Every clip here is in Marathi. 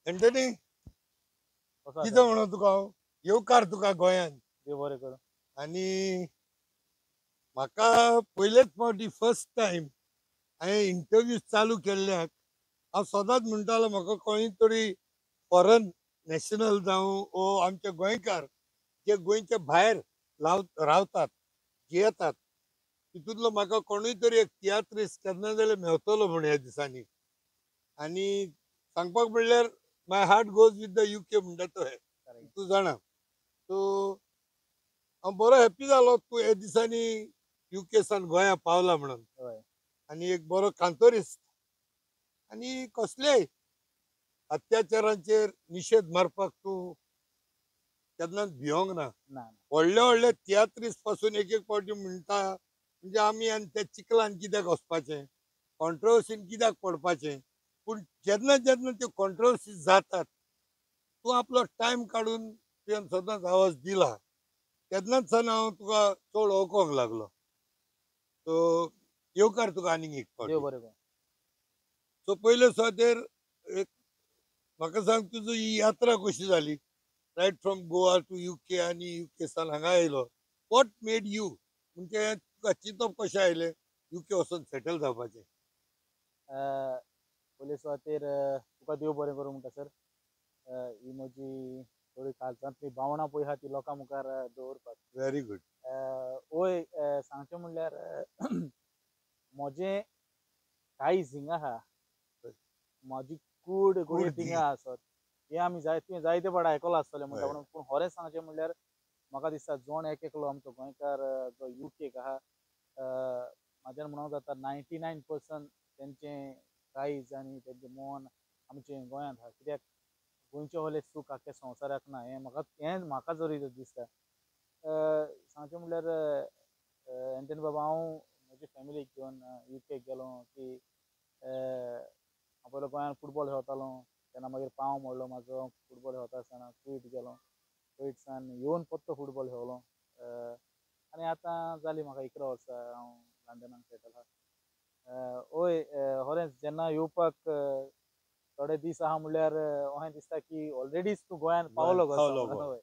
एंटनी कसो कितें आसा म्हणो तुका हांव येवकार तुका गोंयान देव बरें करूं. आनी म्हाका पयलेच फावटी फर्स्ट टायम हांवें इंटरव्यू चालू केल्ल्याक हांव सदांच म्हणटालो म्हाका खंय तरी फॉरेन नॅशनल जावं ओ आमचे गोंयकार जे गोंयचे भायर रावतात येतात तितूंतलो म्हाका कोणूय तरी एक तियात्रीस्ट केन्ना जाल्यार मेवतलो म्हण ह्या दिसांनी आनी सांगपाक म्हणल्यार my heart goes with the UK म्हणटा तो हे तूं जाणा सो हांव बरो हॅप्पी जालो तूं हे दिसांनी युके सान गोंया पावला म्हणून हय आनी एक बरो कांतोरिस्ट आनी कसलेय अत्याचारांचेर निशेध मारपाक तूं केन्नाच भिवंक ना ना व्हडले व्हडले तियात्रीस्ट पासून एक एक फावटी म्हणटा म्हणजे आमी आनी त्या चिखलान कित्याक वचपाचें कॉन्ट्रोवर्सीन कित्याक पडपाचें पूण जेन्ना जेन्ना त्यो कॉन्ट्रोवर्सी जातात तूं आपलो टायम काडून तुवें सदांच आवाज दिला तेन्नाच सान हांव तुका चड वळखोंक लागलो सो येवकार तुका आनीक एक देव फावटी बरें करूं. सो पयले सुवातेर एक म्हाका सांग तुजी ही यात्रा कशी जाली right from Goa to UK आनी युके सान हांगा येयलो वॉट मेड यू म्हणजे तुका चिंतप कशें आयलें युके वचून सेटल जावपाचें पयले सुवातेर तुका देव बरें करूं म्हणटा सर. ही म्हजी थोडी काळजांतली भावना पळय आहा ती लोकां मुखार दवरपाक. व्हेरी गुड वय सांगचें म्हणल्यार म्हजें कांय हिंगा आहा म्हाजी कूड गुडी कूड थिंगा धी आसत हे आमी तुवें जायते फावट आयकलां आसतलें म्हणटा पूण पूण खरें सांगचें म्हणल्यार म्हाका दिसता जोण एक एकलो आमचो गोंयकार जो युकेक आहा म्हाज्यान म्हणूंक जाता 99% तेंचें काळीज आनी तेंचें मन आमचें गोंयांत आहा कित्याक गोंयचे व्हडलें सूख आख्या संवसाराक ना हें म्हाका जरी दिसता. सांगचें म्हणल्यार एंटनी बाबा हांव म्हजे फॅमिलीक घेवन युकेक गेलो की हांव पयलो गोंयांत फुटबॉल खेळटालो तेन्ना मागीर पांव मोडलो म्हाजो फुटबॉल खेळटा आसतना क्वीट गेलो क्वीट्सान येवन परतो फुटबॉल खेळलो आनी आतां जालीं म्हाका 11 वर्सां हांव लंडनाक सेटल आहा. वय खरेंच जेन्ना येवपाक थोडे दीस आहा म्हणल्यार अशें दिसता की ऑलरेडीच तूं गोंयांत पावलो कसो पावलो म्हणून. गोंय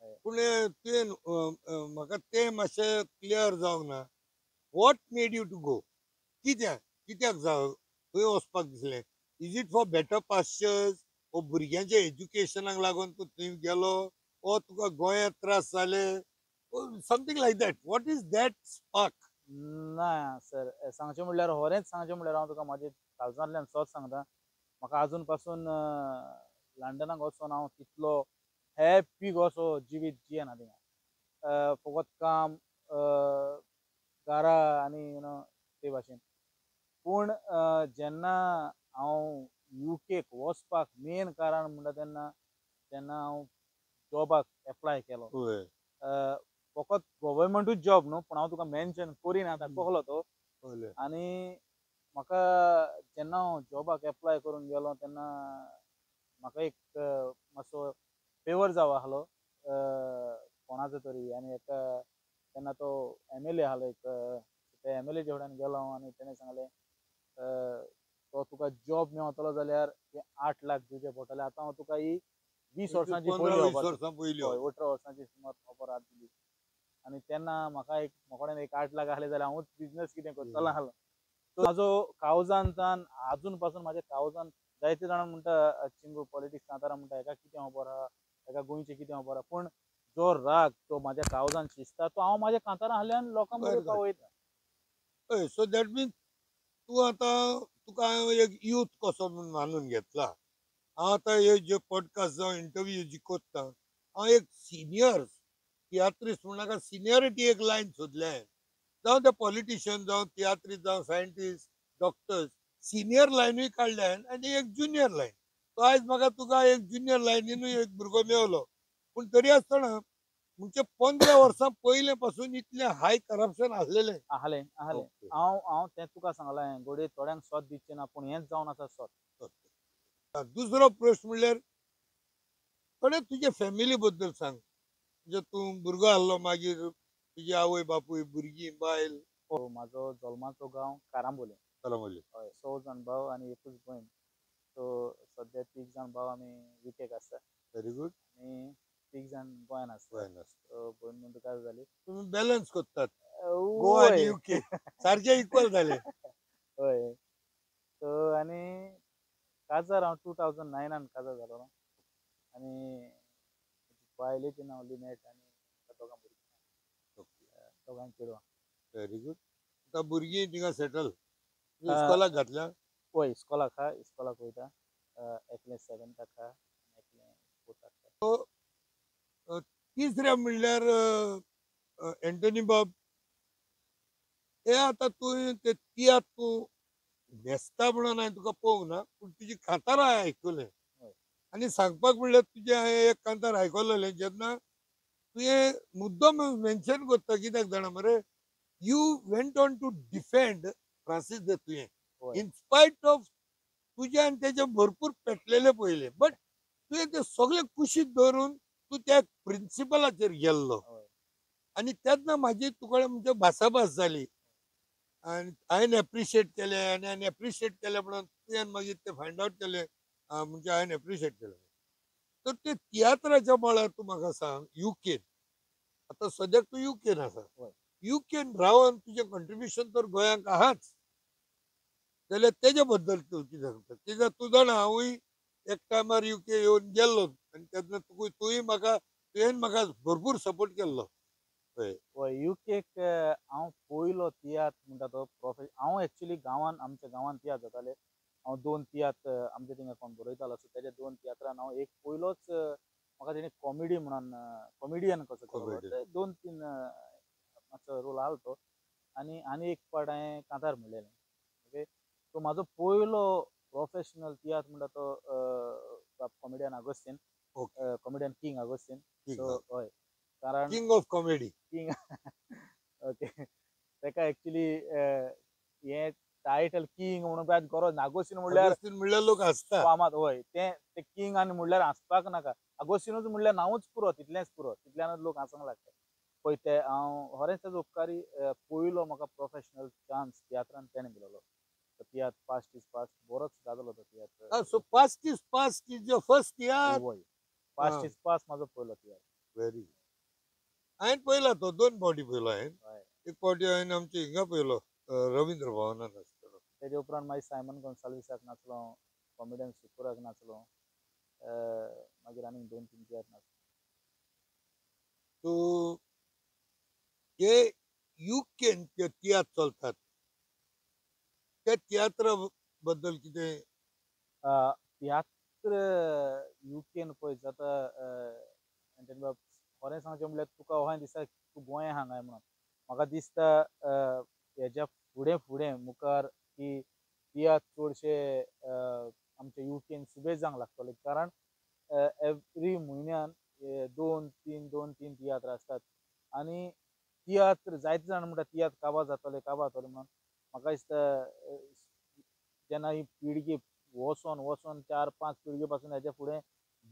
हय पूण तुवें म्हाका तें मातशें क्लियर जावंक ना what made you to go कित्याक कित्याक जाव थंय वचपाक दिसलें is it for better pastures वो भुरग्यांच्या एज्युकेशनाक लागून तूं थंय गेलो वो तुका गोंयांत त्रास जाले something like that what is that spark ना सर सांगचें म्हणल्यार खरेंच सांगचें म्हणल्यार हांव तुका म्हाजे काळजांतल्यान सच सांगता म्हाका आजून पासून लंडनाक वचून हांव तितलो हॅप्पी कसो जिवीत जियेना थिंगा फकत काम घरा आनी ते भाशेन पूण जेन्ना हांव युकेक वचपाक मेन कारण म्हणटा तेन्ना जेन्ना हांव जॉबाक एप्लाय केलो फकत गव्हर्मेंटूच जॉब न्हू पूण हांव तुका मेन्शन करिना दाखयलो तो आनी म्हाका जेन्ना हांव जॉबाक एप्लाय करून गेलो तेन्ना म्हाका एक मातसो फेवर जावो आसलो कोणाचो तरी आनी एका तेन्ना तो MLA आसलो एक त्या MLAच्या फुड्यान गेलो हांव आनी तेणें सांगलें तो तुका जॉब मेळटलो जाल्यार 8 लाख दिवचे पडटले आतां हांव तुका ही 20 वर्सांची 15-20 वर्सां पयलीं हय 18 वर्सांची सुमार ऑफर आतां दिली आनी तेन्ना म्हाका कडेन एक 8 लाख आसले जाल्यार हांवूच बिजनस कितें करतलो आसलो सो म्हाजो काळजांतल्यान आजून पासून म्हाज्या काळजांत जायते जाणां म्हणटा चिंगू पॉलिटिक्स सांतारा म्हणटा हेका कितें खबर आहा हेका गोंयचें कितें खबर आहा पूण जो राग तो म्हाज्या काळजांत शिजता तो हांव म्हाज्या कांतारां आसल्यान लोकां मदीं पावयता. हय सो दॅट मीन्स तूं आतां तुका हांवें एक यूथ कसो म्हूण मानून घेतला हांव आतां हे जे पॉडकास्ट जावं इंटरव्यू जी कोत्ता हांव एक सिनियर तियात्रीस्ट म्हणनाका सिनियरिटी एक लायन सोदलें हांवें जावं ते पॉलिटिशियन जावं तियात्रीस्ट जावं सायंटिस्ट डॉक्टर्स सिनियर लायनूय काडल्या हांवें आनी एक ज्युनियर लायन सो आयज म्हाका तुका एक ज्युनियर लायनीनूय एक भुरगो मेवलो पूण तरी आसतना म्हणजे 15 वर्सां पयले पासून इतलें हाय करप्शन आसलेलें आहलें आहलें हांव तें तुका सांगलां घोडये थोड्यांक सोत दिवचें ना पूण हेंच जावन आसा सोत. दुसरो प्रश्न म्हणल्यार थोडे तुजे फॅमिली बद्दल सांग म्हणजे तूं भुरगो आहलो मागीर तुजी आवय बापूय भुरगीं बायल म्हाजो जल्माचो गांव कारांबोली चला म्हणले हय 6 जाण भाव आनी एकूच भयण सो सध्या 3 जाण भाव आमी युकेक आसता व्हेरी गुड. आनी 3 जाण गोंयान आसता. सो भयण म्हणटा काय जाली तुम्ही बॅलन्स करतात गोवा आणि वय युके सारखे इक्वल झाले. हय. सो आनी काजार हांव 2009 काजार जालो आनी बायलेचें नांव लिनेट आनी दोगां भुरगीं दोगांय चेडवां. Very good. आता भुरगीं थिंगा सेटल अ, इस्कॉलाक घातल्या. वय इस्कॉलाक आहा, इस्कॉलाक वयता. एकलें 7थाक आहा आनी एकलें 4थाक आहा. सो तिसऱ्या म्हणल्यार एंटनी बाब हे आता तू ते तियात तू न्हेसता म्हणून हांवें तुका पळोवंक ना पूण तुजी कांतारां हांवें आयकलें हय. आनी सांगपाक म्हणल्यार तुजें हांवें एक कांतार आयकलेलें जेन्ना तुवें मुद्दम मेन्शन करता कित्याक जाणा मरे you went on to defend Francis दे तुवें हय. इन स्पायट ऑफ तुजे आनी तेजे भरपूर पेटलेले पयले बट तुवें ते सगळे कुशीक धरून तूं त्या प्रिंसिपलाचेर गेल्लो हय. आनी तेन्ना म्हाजी तुका म्हणजे भासाभास जाली आनी हांवें एप्रिशिएट केलें आनी हांवें एप्रिशिएट केलें म्हणून तुवें मागीर ते फायंड आवट केलें म्हणजे हांवें एप्रिशिएट केलें. तर ते तियात्राच्या मळार तूं म्हाका सांग युकेन आता सद्याक तूं युकेन आसा हय. युकेन रावन तुजें कंट्रिब्युशन तर गोंयांक आहाच जाल्यार तेजे बद्दल तूं कितें सांगता कित्याक तूं जाणा हांवूय एक टायमार युके येवन गेल्लो आनी तेन्ना तुवें म्हाका भरपूर सपोर्ट केल्लो पळय. हय. युकेक हांव पयलो तियात्र म्हणटा तो हांव एक्चुली गांवांत आमच्या गांवांत तियात्र जाताले. हांव 2 तियात्र आमच्या थिंगा कोण बरयतालो सो तेजे 2 तियात्रान हांव एक पयलोच म्हाका तेणी कॉमेडी म्हणून कॉमेडियन कसो केलो Comedian. ते 2-3 मातसो रोल आहा तो आनी एक पार्ट हांवें कांतार म्हणलेलें. ओके. सो म्हाजो पयलो प्रोफेशनल तियात्र म्हणटा तो comedian Agostinho okay. Comedian king Agostinho. King so हय. कारण king of comedy. King okay. तेका एक्चुली हे टायटल किंग म्हणून काय गरज ना. आगोस्तीन म्हणल्यार अगस्तीन म्हणल्यार लोक हसता. फामाद हय. ते किंग आनी म्हणल्यार हांसपाक नाका. आगोस्तीनूच म्हणल्यार नांवूच पुरो तितलेंच पुरो तितल्यानच लोक हांसोंक लागता. पळय ते हांव खरेंच तेजो उपकारी पयलो म्हाका प्रोफेशनल चान्स तियात्रान तेणें दिलोलो. तियात्र पास्ट इज पास्ट बरोच गाजलो तो tiatr. So past is past is your first tiatr. वय. पास्ट इज पास्ट म्हाजो पयलो तियात्र. Very good. हांवें पयला तो 2 फावटी पयलो हांवें. हय. एक फावटी हांवें आमच्या हिंगा पयलो रवींद्र भवनान आसतलो. तेजे उपरांत मागीर सायमन गोन्साल्विसाक नाचलो हांव. कॉमेडियन सुकुराक नाचलो. मागीर आनीक 2-3 तियात्र नाचलो. सो हे युकेन जे तियात्र चलतात त्या तियात्रा बद्दल कितें तियात्र युकेन पळय जाता खरें सांगचें म्हणल्यार तुका अशें दिसता तूं गोंया हांगाय म्हणून. म्हाका दिसता हेज्या फुडें फुडें मुखार की तियात्र चडशे आमच्या युकेन सुबेज जावंक लागतले कारण एवरी म्हयन्यान 2-3 तियात्र आसतात आनी तियात्र जायते जाण म्हणटा तियात्र काबार जातले म्हणून. म्हाका दिसता जेन्ना ही पिळगी वचोन 4-5 पिळगे पासून हेच्या फुडें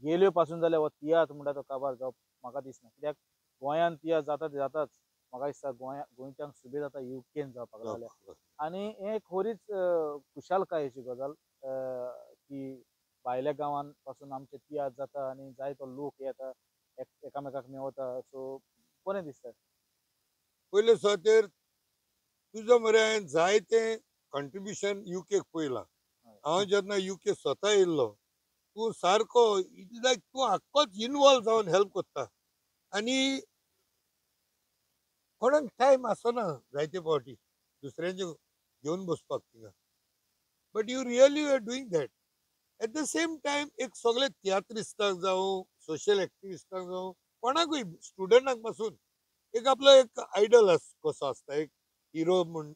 गेल्यो पासून जाल्यार हो तियात्र म्हणटा तो काबार जावप म्हाका दिसना. कित्याक गोंयान तियात्र जाता ते जाताच. म्हाका दिसता गोंयच्यांक सुबेज आतां युकेन जावपाक लागल्या. आनी हे खरीच खुशालकायेची गजाल की भायल्या गांवांन पासून आमचे तियात्र जाता आनी जायतो लोक येता एकामेकाक मेवता. सो बरें दिसता. पयले सुवातेर तुजो मरे हांवें जायते कंट्रिब्युशन युकेक पयलां. हांव जेन्ना युके स्वता येयल्लो तूं सारको इट्स लायक तूं आख्खोच इनवॉल्व जावन हेल्प करता आनी कोणाक टायम आसना जायते फावटी दुसऱ्यांचे घेवन बसपाक थिंगा but you really are doing that. At the same time एक सगळे तियात्रिस्टाक जावं सोशल एक्टिविस्टाक जावं कोणाकूय स्टुडंटाक पासून एक आपलो एक आयडल कसो आसता एक हिरो म्हण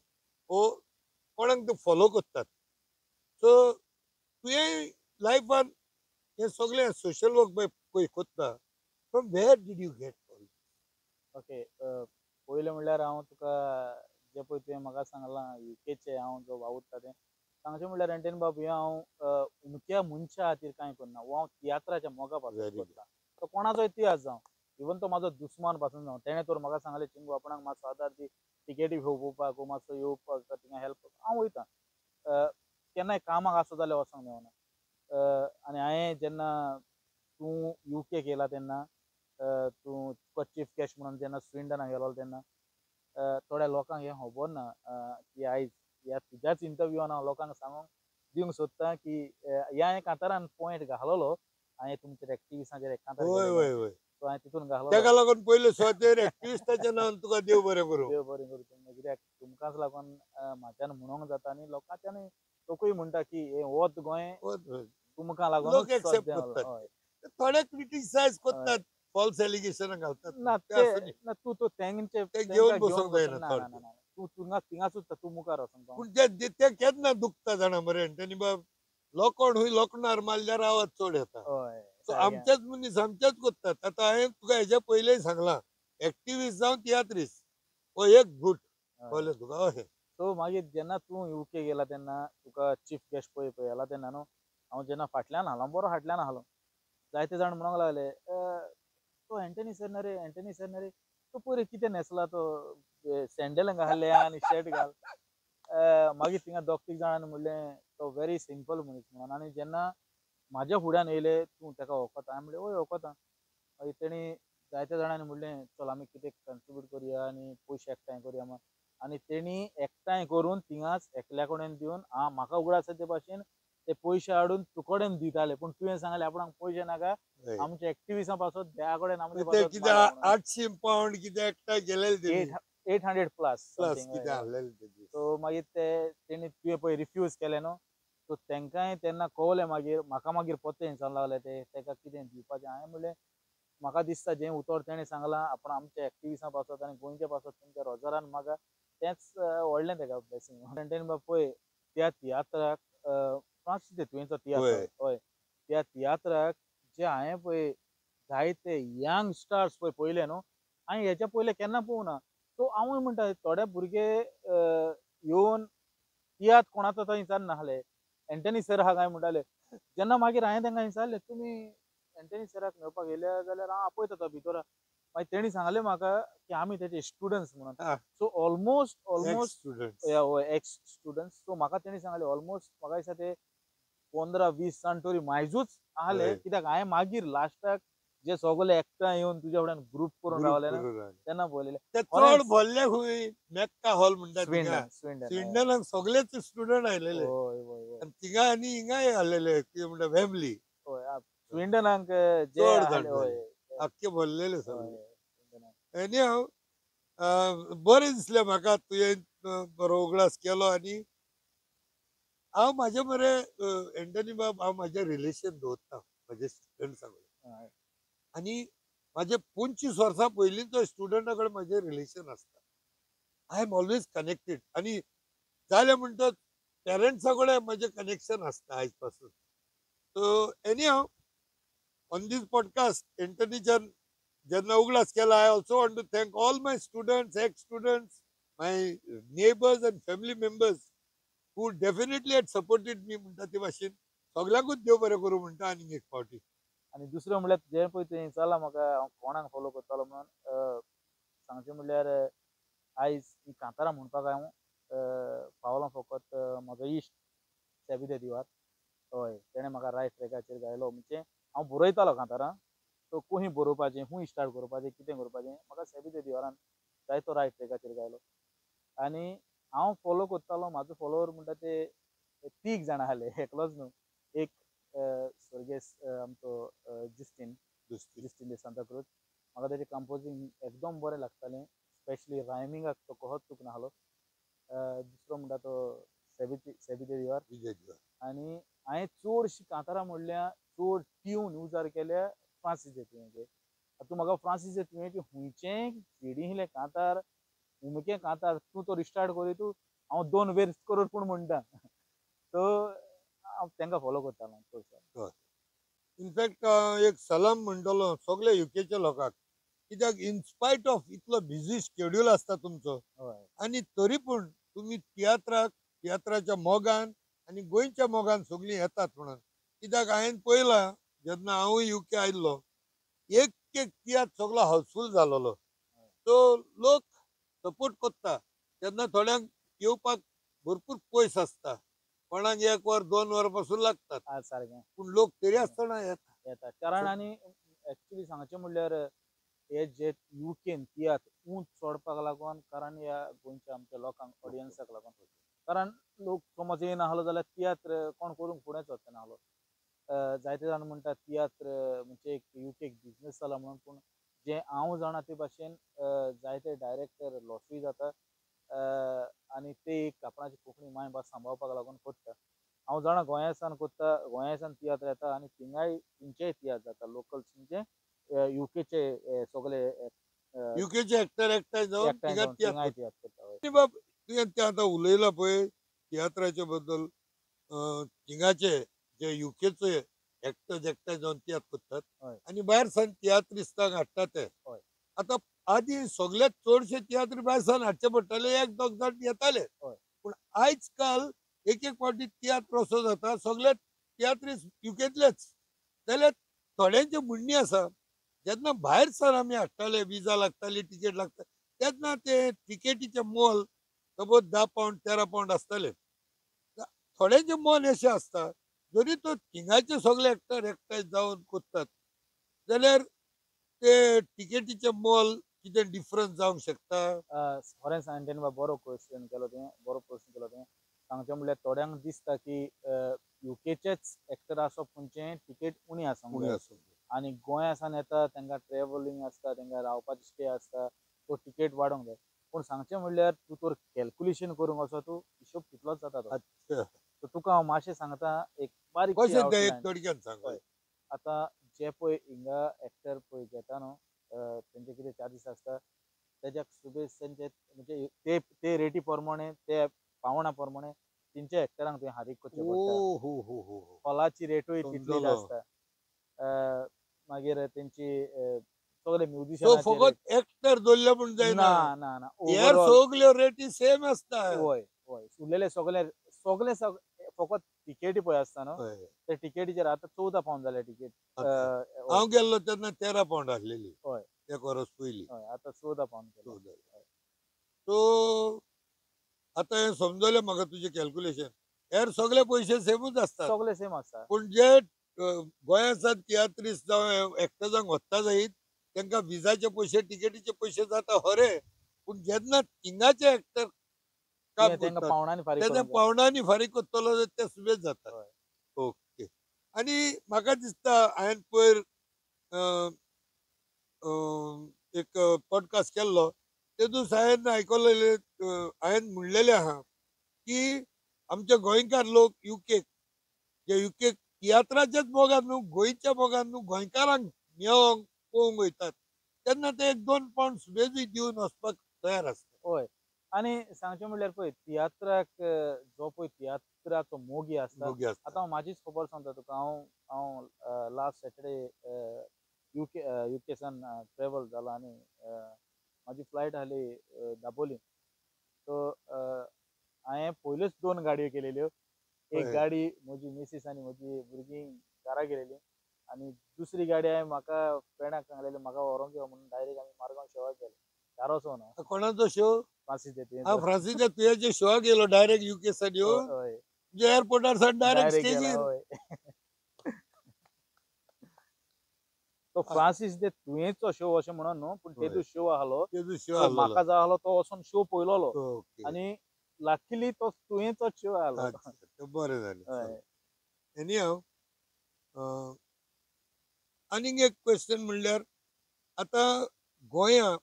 हो कोणाक ते फॉलो करतात. सो तुवें लायफान हे सगळे सोशल वर्क पळय करता from where did you get all. Okay. पयलें म्हणल्यार हांव तुका जे पळय तुवें म्हाका सांगलां युकेचे हांव जो वावुरता तें सांगचें म्हणल्यार एंटनी बाब हें हांव उमक्या मनशा खातीर कांय करना. वो हांव तियात्राच्या मोगा पासून Very good. करता. तो कोणाचोय तियात्र जावं इवन तो म्हाजो दुस्मान पासून जावं तेणें तर म्हाका सांगलें चिंगू आपणाक मातसो आदार दी टिकेटी पळोवपाक वो मातसो येवपाक थिंगा हेल्प हांव वयतां. केन्नाय कामाक आसत जाल्यार वचोंक मेळना. आनी हांवें जेन्ना तूं UK केला तेन्ना तूं तुका चीफ गेस्ट म्हणून जेन्ना स्विंडनाक गेलो तेन्ना थोड्या लोकांक हें खबर ना की आयज ह्या तुज्याच इंटरव्यूवान हांव लोकांक सांगूंक दिवंक सोदतां की ह्या कांतारान पॉयंट घालोलो हांवें तुमच्या एक्टिविसाचेर एक कांतार होय केलेलो होय होय सो हांवें तितून घालोलो ताका लागून पयले स्वतेर एक्टिविस्टाच्या नांवान तुका देव बरें करूं. देव बरें करूं तुमकां कित्याक तुमकांच लागून म्हाज्यान म्हणोंक जाता आनी लोकांच्यानूय लोकूय म्हणटा की हे वोत गोंय तुमकां लागूनच लोक एक्सेप्ट सद्या करतात हय थोडे क्रिटिसायज हय करतात फॉल्स एलिगेशन घालतात ना ते ते आसूं दी. ना तूं तो तेंचे ते तेंकां घेवन घेवन बसूंक जायना ना ना ना थोडक्यात. ना तूं तुंगा थिंगासूच तूं मुखार वचूंक पावना. पूण ते केन्ना दुखता जाणा मरे तेणी बाब लोकोण हुंय लोकणार मारल्यार आवाज चड येता. हय सो सारकें आमचेच मनीस आमचेच कोत्तात. आतां हांवें तुका हेच्या पयलेय सांगलां एक्टिविस्ट जावं तियात्रीस्ट हो एक गूट हय कळ्ळें तुका अशें. सो मागीर जेन्ना तूं UK गेला तेन्ना तुका चीफ गेस्ट पळय येला तेन्ना न्हू हांव जेन्ना फाटल्यान आहलो बरो फाटल्यान आहलो जायते जाण म्हणूंक लागले तो एंटनी सर रे तो पळय कितें न्हेसला तो सँडल घाल्ले आनी शर्ट घाल मागीर थिंगा दोग तीग जाणांनी म्हणलें तो व्हेरी सिंपल मनीस म्हणून आनी जेन्ना म्हाज्या फुड्यान येयले तूं ताका वळखता हांवें म्हणलें वय वळखता मागीर तेणी जायत्या जाणांनी म्हणलें चल आमी कितें कॉन्ट्रिब्यूट करया आनी पयशे एकठांय करया म्हण आनी तेणी एकठांय करून थिंगाच एकल्या कडेन दिवन म्हाका उगडास ते भाशेन ते पयशे हाडून तुकोडेन दिताले पूण तुवें सांगलें आपणाक पयशे नाका आमच्या एक्टिविसा पासत त्या कडेन आमचे ते पासत कितें 800 पावंड कितें एकठांय केलेले तेणी 800 प्लस प्लस कितें हाडलेले तेणी. सो मागीर ते तेणी तुवें पळय रिफ्यूज केलें न्हू सो तेंकांय तेन्ना कळलें मागीर म्हाका मागीर पत्ते हिंचाक लागले ते तेका कितें दिवपाचें हांवें म्हणलें म्हाका दिसता जें उतर तेणें सांगलां आपण आमच्या एक्टिविसा पासत आनी गोंयच्या पासत तुमच्या रोजगारान मागा तेंच व्हडलें तेका ब्लेसिंग तेणें बाबा पळय त्या तियात्राक फ्रांसीस तुवेंचो तियात्र होय. हय त्या तियात्राक जे हांवें पळय जायते यंग स्टार्स पळय पयले न्हू हांवें हेच्या पयले केन्ना पळोवंक ना सो हांवूय म्हणटा थोडे भुरगे येवन तियात्र कोणाचो तो विचारना नासले एंटनी सर आहा काय म्हणटाले जेन्ना मागीर हांवें तांकां विचारलें तुमी एंटनी सराक मेळपाक येयल्या जाल्यार हांव आपयता तो भितर मागीर तेणी सांगलें म्हाका की आमी तेजे स्टुडंट्स म्हणून so almost students ex students so म्हाका तेणी सांगलें ऑलमोस्ट म्हाका दिसता ते 15-20 जाण तरी मायजूच आहले कित्याक हांवें मागीर लास्टाक जे सगळे एकठांय येवन तुज्या फुड्यान ग्रूप करून रावले ना तेन्ना पळयलें ते चड भरले खंय मेक्का हॉल म्हणटा थिंगा स्विंडन स्विंडनाक सगळेच स्टुडंट आयलेले आनी थिंगा आनी हिंगाय आसलेले कितें म्हणटा फॅमिली स्विंडनाक जे चड आहले जाण आख्खे भरलेले सगळे हय एनी हांव बरें दिसलें म्हाका तुवें बरो उगडास केलो आनी हांव म्हाजे मरे एंटनी बाब हांव म्हाजें रिलेशन दवरता म्हाजे स्टुडंट्सा कडेन आनी म्हाजे 25 वर्सां पयलींचो स्टुडंटा कडेन म्हाजें रिलेशन आसता आय एम ऑलवेज कनेक्टेड आनी जालें म्हणटच पेरंट्सा कडेन म्हाजें कनेक्शन आसता आयज पासून सो एनी हांव ऑन दीस पॉडकास्ट एंटनीच्यान जेन्ना उगडास केला I also want to thank all my students ex students my neighbours and family members who definitely had supported me म्हणटा ते भाशेन सगळ्यांकूच देव बरें करूं म्हणटा आनीक एक फावटी आनी दुसरें म्हणल्यार जे पळय तुवें विचारलां म्हाका हांव कोणाक फॉलो करतालो म्हणून सांगचें म्हणल्यार आयज ही कांतारां म्हणपाक हांव पावलां फकत म्हजो इश्ट सेबीद दिवार हय तेणें म्हाका रायट ट्रॅकाचेर घायलो म्हणजे हांव बरयतालो कांतारां सो खूंय बरोवपाचें खूंय स्टार्ट करपाचें कितें करपाचें म्हाका सेबीद दिवारान जायतो रायट ट्रॅकाचेर घायलो आनी हांव फॉलो करतालो म्हाजो फॉलोवर म्हणटा ते 3 जाण आहले एकलोच न्हू एक स्वर्गेस आमचो जस्टीन दे सांताक्रूज म्हाका तेजें कंपोजींग एकदम बरें लागतालें स्पेशली रायमिंगाक तो कसोच चूक नाहलो दुसरो म्हणटा तो सेबीद दिवार आनी हांवें चडशीं कांतारां म्हणल्या चड ट्यून उजार केल्या फ्रांसीस तुवेंचे तूं म्हाका फ्रांसीस तुवेंचे खुंयचेंय फिडिंगले कांतार उमके कांतार तूं तो रिस्टार्ट करी तूं हांव 2 वेर्स करून पूण म्हणटा सो हांव तांकां फॉलो करतालो चडसो इनफॅक्ट एक सलाम म्हणटलो सगळे युकेच्या लोकांक कित्याक इनस्पायट ऑफ इतलो बिझी शेड्यूल आसता तुमचो आनी तरी पूण तुमी तियात्राच्या मोगान आनी गोंयच्या मोगान सगळीं येतात म्हणून कित्याक हांवें पळयलां जेन्ना हांवूय UK आयिल्लो एक तियात्र सगळो हावसफूल जालोलो सो लोक सपोर्ट करता तेन्ना थोड्यांक येवपाक भरपूर पयस आसता कोणाक 1 वर 2 वर पासून लागतात आज सारकें पूण लोक तरी आसतना येता येता कारण आनी एक्चुली सांगचें म्हणल्यार हे जे युकेन तियात्र उंच चोडपाक लागून कारण ह्या गोंयच्या आमच्या लोकांक ऑडियन्साक लागून कारण लोक समज येयना आहलो जाल्यार तियात्र कोण करूंक फुडेंच वचना आहलो जायते जाण म्हणटात तियात्र म्हणजे एक युकेक बिझनस जाला म्हणून पूण जे हांव जाणा ते भाशेन जायते डायरेक्टर लॉसूय जाता आनी ते एक आपणाची कोंकणी मायभास सांबाळपाक लागून करता हांव जाणा गोंयासान कोत्ता गोंयासान तियात्र येता आनी थिंगाय तेंचेय तियात्र जाता लोकल्स म्हणजे युकेचे सगळे युकेचे एक्टर एकठांय जावन एकठांय तिगात जावन तियात्र थिंगाय तियात्र करता हय. करता. बाब तुवें तें आतां उलयलां पळय तियात्राच्या बद्दल थिंगाचे जे युकेचे एक्टर्स एकठांय जावन तियात्र करतात हय. आनी भायर सान तियात्रिस्तांक हाडटा ते हय. आतां आदी सगळ्यात चडशे तियात्र भायर सान हाडचे पडटाले 1-2 जाण येताले हय. पूण आयज काल एक फावटी तियात्र असो जाता सगळे तियात्रिस्ट युकेतलेच जाल्यार थोड्यांचे म्हणणी आसा जेन्ना भायर सर आमी हाडटाले विजा लागताली तिकेट लागता तेन्ना ते तिकेटीचे मोल सपोज 10 पावंड 13 पावंड आसताले थोड्यांचे मोल अशें आसता जरी तो थिंगाचे सगळे एक्टर एकठांय जावन करतात जाल्यार ते तिकेटीचे मोल कितें डिफरन्स जावंक शकता खरें सांग तेणें बरो क्वेश्चन केलो तुवें बरो प्रश्न केलो तुवें सांगचें म्हणल्यार थोड्यांक दिसता की युकेचेच एक्टर आसप म्हणजे तिकेट उणी आसूंक उणी जाय आसूंक जाय. आनी गोंयासान येता तांकां ट्रॅव्हलिंग आसता तांकां रावपाची स्टे आसता तो तिकेट वाडोवंक जाय पूण सांगचें म्हणल्यार तूं तर कॅल्क्युलेशन करूंक वचो तूं हिशोब तितलोच जाता तो अच्छा. सो तुका हांव मातशें सांगता एक बारीक कशें तें एक थोडक्यान सांग हय. आतां जे पळय हिंगा एक्टर पळय घेता न्हू तेंचे कितें चार्जीस आसता तेज्या सुबेज तेंचे म्हणजे ते ते रेटी प्रमाणे ते पावणा प्रमाणे तेंच्या एक्टरांक थंय हारीक करचें पडटा ओ हो हो हो हो हॉलाची रेटूय तितलीच समजलो. आसता मागीर तेंची सगळे सो म्युजिशनाचे फकत एक्टर दवरले म्हूण जायना ना ना ना हेर ओवरऑल सगल्यो रेटी सेम आसता हय हय उरलेले सगळे सगळे फकत तिकेटी पळय आसता न्हू हय. ते तिकेटीचेर आतां 14 पावंड जाले तिकेट आतां हांव गेल्लो तेन्ना 13 पावंड आसलेली हय एक वर्स पयलीं हय आतां 14 पावंड केला सो आतां हें समजलें म्हाका तुजें कॅल्क्युलेशन हेर सगळे पयशे सेमूच आसतात सगळे सेम आसता पूण जे गोंयांसान तियात्रिस्ट जावं एक्टर्सांक व्हरता जायत तांकां विजाचे पयशे तिकेटीचे पयशे जाता खरे पूण जेन्ना थिंगाचे एक्टर काम तेंकां करतात पावणांनी फारीक तेन्ना करूंक जाय पावणांनी फारीक करतलो जाल्यार ते सुबेज जातात हय. ओके आनी म्हाका दिसता हांवें पयर एक पॉडकास्ट केल्लो तेतूंत हांवें आयकलेले हांवें म्हणलेलें आहा की आमचे गोंयकार लोक युकेक जे युकेक तियात्राच्याच मोगान न्हू गोंयच्या मोगान न्हू गोंयकारांक मेळोंक पळोवंक वयतात तेन्ना ते 1-2 पावंड सुबेजूय दिवन वचपाक तयार आसता हय आनी सांगचें म्हणल्यार पळय तियात्राक जो पळय तियात्राचो मोगी आसता मोगी आसता आतां हांव म्हाजीच खबर सांगता तुका हांव लास्ट सॅटर्डे युकेसान ट्रॅवल जालो आनी म्हाजी फ्लायट आहली दाबोलीम सो हांवें पयल्योच 2 गाडयो केलेल्यो एक हय. गाडी म्हजी मिसीस आनी म्हजी भुरगीं घरा गेलेलीं आनी दुसरी गाडी हांवें म्हाका फ्रेंडाक सांगलेली म्हाका व्हरोंक यो म्हणून डायरेक्ट आमी मारगांव शोवाक गेले शार वचून हांव कोणाचो शो फ्रांसीस दे हांव तुयेंचो फ्रांसीच्या तुयेच्या शोआ गेलो डायरेक्ट युके सान येवन हय म्हणजे एअरपोर्टार सान डायरेक्ट गेला स्टेजीर हय तो फ्रांसीस दे तुयेंचो शो अशें म्हणून न्हू पूण हय. तेजो शो आहलो तेजो शो सो आहलोलो म्हाका जाय आहलो तो वचून शो पळयलोलो ओके आनी लाकीली तो तुयेंचोच शो आहलो अच्छा तें बरें जालें हय एनी हांव आनीक एक क्वेश्चन म्हणल्यार आतां गोंयां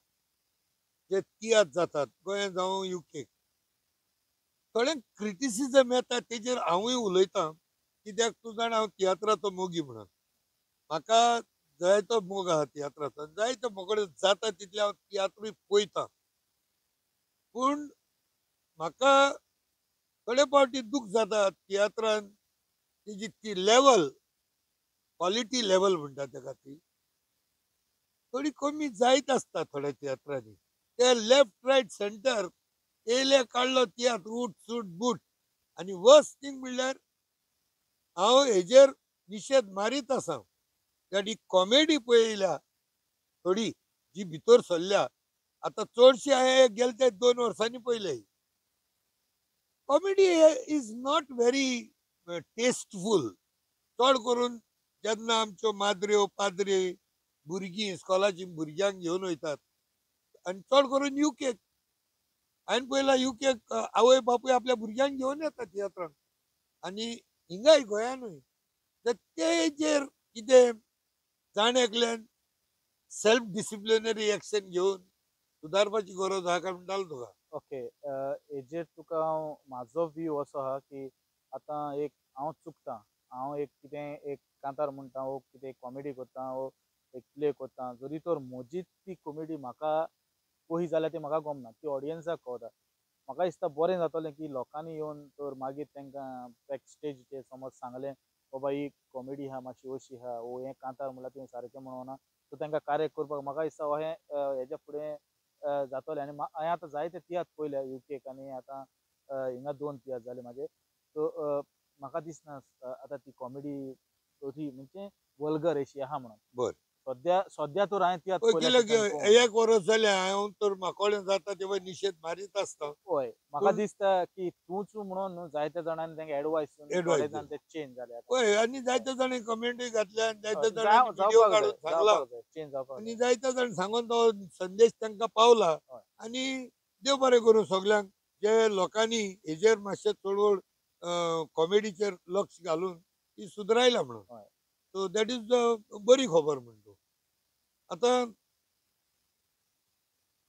जे तियात्र जातात गोंया जावं युकेक थोड्यांक क्रिटिसिजम येता तेजेर हांवूय उलयतां कित्याक तूं जाणा हांव तियात्राचो मोगी म्हणून म्हाका जायतो मोग आहा तियात्राचो जायतो मोगडे जाता तितले हांव तियात्रूय पळयतां पूण म्हाका थोडे फावटी दूख जाता तियात्रान तेजी ती लेवल क्वॉलिटी लेवल म्हणटा तेका ती थोडी कमी जायत आसता थोड्या तियात्रांनी ते लेफ्ट रायट सेंटर येयले काडलो तियात्र उठ सूट बूट आनी वर्स्ट थिंग म्हणल्यार हांव हेजेर निशेध मारीत आसा त्याची कॉमेडी पळयल्या थोडी जी भितर सरल्या आतां चडशी हांवें गेले ते 2 वर्सांनी पळयले comedy is not very tasteful. चड करून जेन्ना आमच्यो माद्र्यो पाद्रे भुरगीं इस्कॉलाची भुरग्यांक घेवन वयतात आनी चड करून युकेक हांवें पयला युकेक आवय बापूय आपल्या भुरग्यांक घेवन येता तियात्रांक आनी हिंगाय गोंयानूय तर तेजेर कितें जाण एकल्यान सेल्फ डिसिप्लिनरी एक्शन घेवन सुदारपाची गरज आहा काय म्हणटालो तुका. ओके हेजेर तुका हांव म्हाजो व्यू असो आहा की आतां एक हांव चुकतां, हांव एक कितें एक कांतार म्हणटा वो कितें कॉमेडी करता वो एक प्ले करता, जरी तर म्हजीच ती कॉमेडी म्हाका कशी जाल्यार ती म्हाका गमना, ती ऑडियन्साक कळटा. म्हाका दिसता बरें जातलें की लोकांनी येवन तर मागीर तांकां बॅक स्टेजीचेर समज सांगलें बाबा ही कॉमेडी आहा मातशी अशी आहा वो हें कांतार म्हणल्यार तुवें सारकें म्हणोना, सो तांकां कार्य करपाक म्हाका दिसता हो हें हेज्या फुडें जातलें. आनी हांवें आतां जायते तियात्र पयल्या युकेक आनी आतां हिंगा 2 तियात्र जाले म्हाजे. सो म्हाका दिसना आतां ती कॉमेडी अशी म्हणजे वल्गर अशी आहा म्हणून. बर सद्या तर हांवें तियात्र पयल्या कित्याक ठिकाणी पळोवंक. एक वर्स जालें हांव तर माकोड्यां जाता तेव्हा निशेध मारीत आसता. हय म्हाका पूण दिसता की तूंच म्हणून न्हू जायत्या जाणांनी तांकां एडवायस Advice थोडे जाण ते चेंज जाले आतां. पळय आनी जायते जाणी कमेंटूय घातल्या आनी जायते हय, जाणांनी व्हिडिओ जावपाक काडून जाय सांगला जावपाक जाय चेंज जावपाक आनी जाय. जायते जाण सांगून तो संदेश तांकां पावला. हय. आनी देव बरें करूं सगल्यांक जे लोकांनी हेजेर मातशें चळवळ कॉमेडीचेर लक्ष घालून ती सुदरायला म्हणून. हय. सो दॅट इज बरी खबर म्हणटो. आतां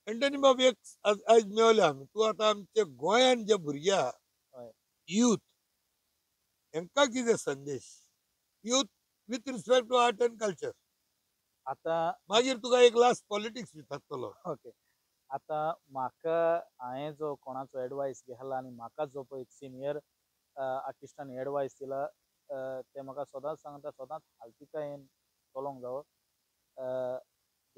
एंटनी बाब एक आयज मेवले आमी तूं आतां आमच्या गोंयान जे भुरगे आहा हय. यूथ हेंकां कितें संदेश youth with respect to art and culture. आतां मागीर तुका एक लास्ट पॉलिटिक्स विचारतलो. ओके आतां म्हाका हांवें जो कोणाचो एडवायस घेतला आनी म्हाका जो पळय सिनियर आर्टिस्टांनी एडवायस दिला ते म्हाका सदांच सांगता सदांच हालतिकायेन चलोंक जावो.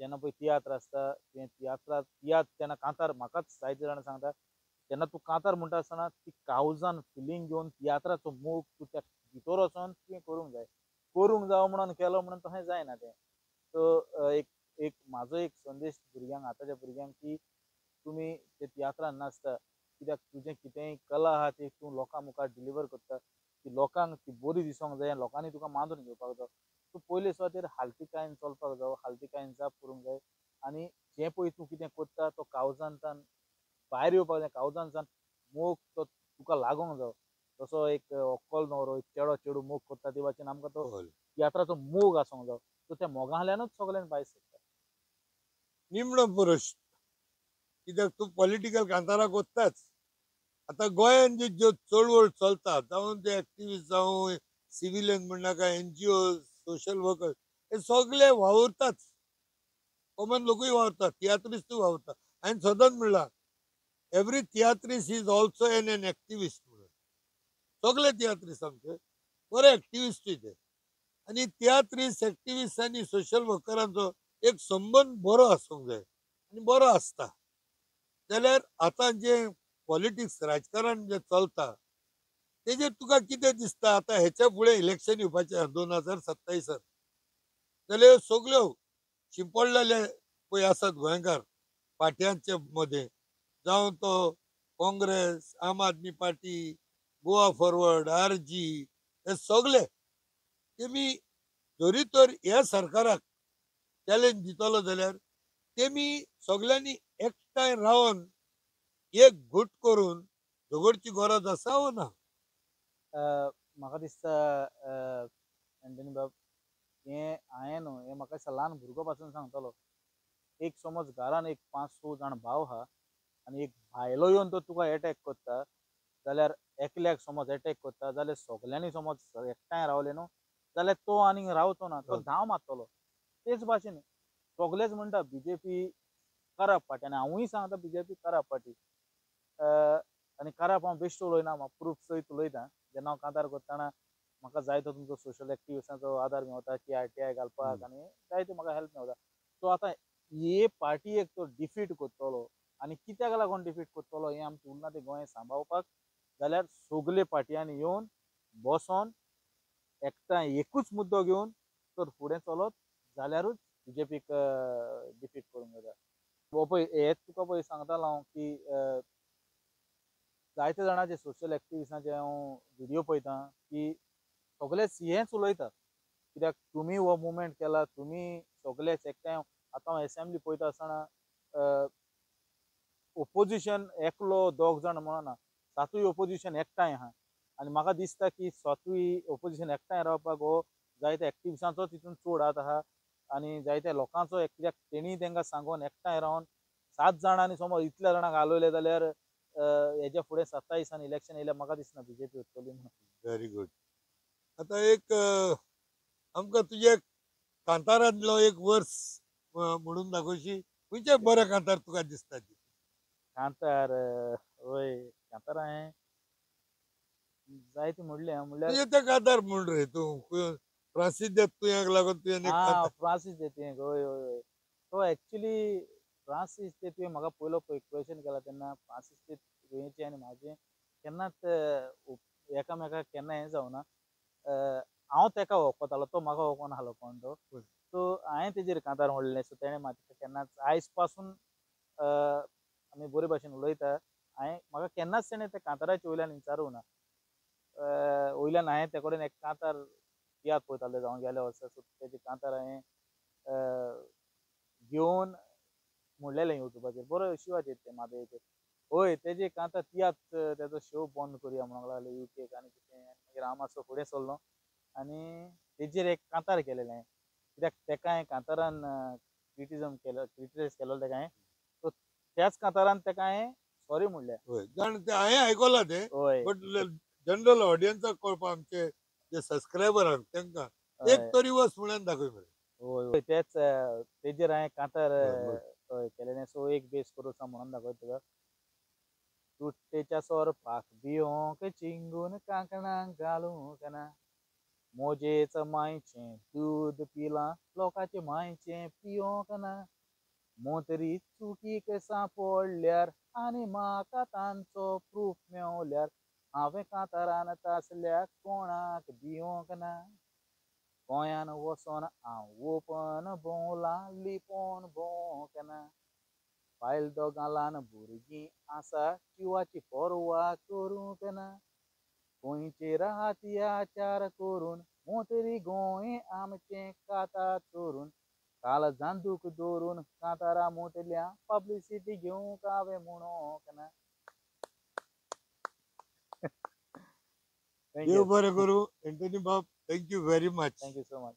जेन्ना पळय तियात्र आसता तियात्र तेन्ना कांतार म्हाकाच जायते जाण सांगता जेन्ना तूं कांतार म्हणटा आसतना ती काळजान फिलींग घेवन तियात्राचो मोग तूं त्या भितर वचोन तुवें करूंक जावो म्हणून केलो म्हणून तशें जायना तें. सो एक एक म्हाजो एक संदेश भुरग्यांक आतांच्या भुरग्यांक की तुमी ते तियात्रान नाचता कित्याक तुजें कितेंय कला आहा ती तूं लोकां मुखार डिलिव्हर करता ती लोकांक ती बरी दिसोंक जाय लोकांनी तुका मानून घेवपाक जाय. तूं पयले सुवातेर हालतिकायेन चलपाक जावो हालतिकायेन जाप करूंक जाय आनी जें पळय तूं कितें करता तो काळजांतल्यान भायर येवपाक जाय काळजांतल्यान मोग तो तुका लागोंक जावो. जसो एक व्हंकल न्हवरो एक चेडो मोग करता ते भाशेन आमकां तो तियात्राचो मोग आसूंक जावो. सो त्या मोगांतल्यानूच सगळ्यान भायर सरता. निमणो पुरुश कित्याक तूं पॉलिटिकल कांतारां कोत्ताच. आतां गोंयान ज्यो चळवळ चलता जावं ते एक्टिविस्ट जावं सिव्हिलियन म्हणनाका NGO सोशल वर्कर हे सगळे वावुरताच. कॉमन लोकूय वावरतात तियात्रिस्टूय वावरता. हांवें सदांच म्हणलां every tiatrist is also an activist म्हणून. सगळे तियात्रिस्ट आमचे बरे एक्टिविस्टूय ते आनी तियात्रिस्ट एक्टिविस्ट आनी सोशल वर्करांचो एक संबंद बरो आसूंक जाय आनी बरो आसता. जाल्यार आतां जे पॉलिटिक्स राजकारण जे चलता तेजेर तुका कितें दिसता आतां हेच्या फुडें इलेक्शन येवपाचें 2027 जाल्यार सगळ्यो शिंपडलेले पळय आसात गोंयकार पार्ट्यांचे मध्ये जावं तो काँग्रेस आम आदमी पार्टी गोवा फॉरवर्ड RG हे सगळे तेमी जरी तर ह्या सरकाराक चॅलेंज दितलो जाल्यार तेमी सगळ्यांनी एकठांय रावन एक घूट करून झगडची गरज आसा वो ना. म्हाका दिसता एंटनी बाब हें हांवें न्हू हें म्हाका दिसता ल्हान भुरगो पासून सांगतलो. एक समज घरान एक 5-6 जाण भाव आहा आनी एक भायलो येवन तो तुका एटॅक करता जाल्यार एकल्याक समज एटॅक करता जाल्यार सगल्यांनी समज एकठांय रावले न्हू जाल्यार तो आनीक रावचो ना तो धांव मारतलो. तेच भाशेन सगळेच म्हणटा BJP खराब पार्टी आनी हांवूय सांगता BJP खराब पार्टी. आनी खराब हांव बेश्टो उलयना हांव प्रूफ सयत उलयतां. जेन्ना हांव कांतार करतना म्हाका जायतो तुमचो सोशल एक्टिविस्टांचो आदार मेवता की RTI घालपाक आनी जायते म्हाका हेल्प मेवता. सो आतां हे पार्टीयेक तो डिफीट करतलो आनी कित्याक लागून डिफीट करतलो हें आमचें उरना तें गोंय सांबाळपाक जाल्यार सगळे पार्टयांनी येवन बसोन एकठांय एकूच मुद्दो घेवन तर फुडें चलत जाल्यारूच BJPक डिफीट करूंक जाता. हो पळय हेच तुका पळय सांगतालो हांव की जायते जाणांचे सोशल एक्टिविस्टांचे हांव व्हिडिओ पळयतां की सगळेच हेच उलयतात कित्याक तुमी हो मुवमेंट केला तुमी सगळेच एकठांय आतां हांव असेंब्ली पळयता आसतना ओपोजिशन एकलो दोग जाण म्हणना सातूय ओपोजिशन एकठांय आहा आनी म्हाका दिसता की सातूय ओपोजिशन एकठांय रावपाक हो जायत्या एक्टिविस्टांचो तितून चड हात आहा आनी जायत्या लोकांचो कित्याक तेणी तांकां सांगून एकठांय रावन 7 जाणांनी समज इतल्या जाणांक घालयले जाल्यार हेच्या फुडें 27 इलेक्शन येयल्यार म्हाका दिसना बीजेपी वतली म्हणून. Very good. आता एक आमकां तुजे कांतारांतलो एक वर्स म्हणून दाखोवशी. खंयचे बरे कांतार तुका दिसता ती? कांतार वय कांतार हांवें जायती म्हणली म्हणल्यार तुजे ते कांतार म्हण रे तूं प्रसिद्ध तुयाक लागून तुवें एक कांतार. फ्रांसीस देतयेक वय वय वय तो एक्चुली फ्रांसीस देतयेक म्हाका पयलो क्वेश्चन केला तेन्ना फ्रांसीस देतयेची आनी म्हाजें केन्नाच एकामेकाक केन्ना हें जावना हांव तेका वळखतालो तो म्हाका वळखून नाहलो कोण तो सो हांवें तेजेर कांतार म्हणलें सो तेणें म्हाका केन्नाच आयज पासून आमी बरे भाशेन उलयता म्हाका केन्नाच तेणें त्या कांताराच्या वयल्यान विचारूंक ना वयल्यान हांवें ते कडेन एक कांतार तियात्र पळयताले जावं गेल्या वर्सा सो तेजे कांतार हांवें घेवन म्हणलेलें युट्यूबाचेर बरो शिवाचेर ते म्हादयचेर हय तेजे कांतार तियात्र तेजो शो बंद करुया म्हणूंक लागले युकेक आनी कितें मागीर हांव मातसो फुडें सरलो आनी तेजेर एक कांतार केलेलें हांवें कित्याक तेका हांवें कांतारान क्रिटिसायज केलो तेका हांवें सो त्याच कांतारान तेका हांवें सॉरी म्हणलें. होय जाण ते हांवें आयकलां ते हय बट जनरल ऑडियन्साक कळपा आमचे जे सबस्क्रायबर आहात तांकां एक तरी वर्स म्हळ्यान दाखय मरे. हय हय तेच तेजेर हांवें कांतार बरं. हय केलेलें सो एक बेस करूं म्हणून दाखयता तुका सुट्टेच्या सोरपाक भिवोंक चिंगून कांकणांक घालूंक ना मोजेच मायचें दूद पिलां लोकांचे मायचें पियोंक ना मोतरी चुकीक सांपडल्यार आनी म्हाका तांचो प्रूफ मेवल्यार हांवें कांतारान तासल्याक कोणाक भिवोंक ना गोंयान वचोन हांव ओपन भोंवलां लिपोवन भोंवोंक ना बायल दोगां ल्हान भुरगीं आसा जिवाची पर्वा करूंक ना गोंयचेर अत्याचार करून मोतरी गोंय आमचें काता चोरून काल जांदूक दवरून कांतारा मोटल्या पब्लिसिटी घेवंक हांवें म्हणोंक ना. देव बरें करूं एंटनी बाब. Thank you very much. Thank you so much.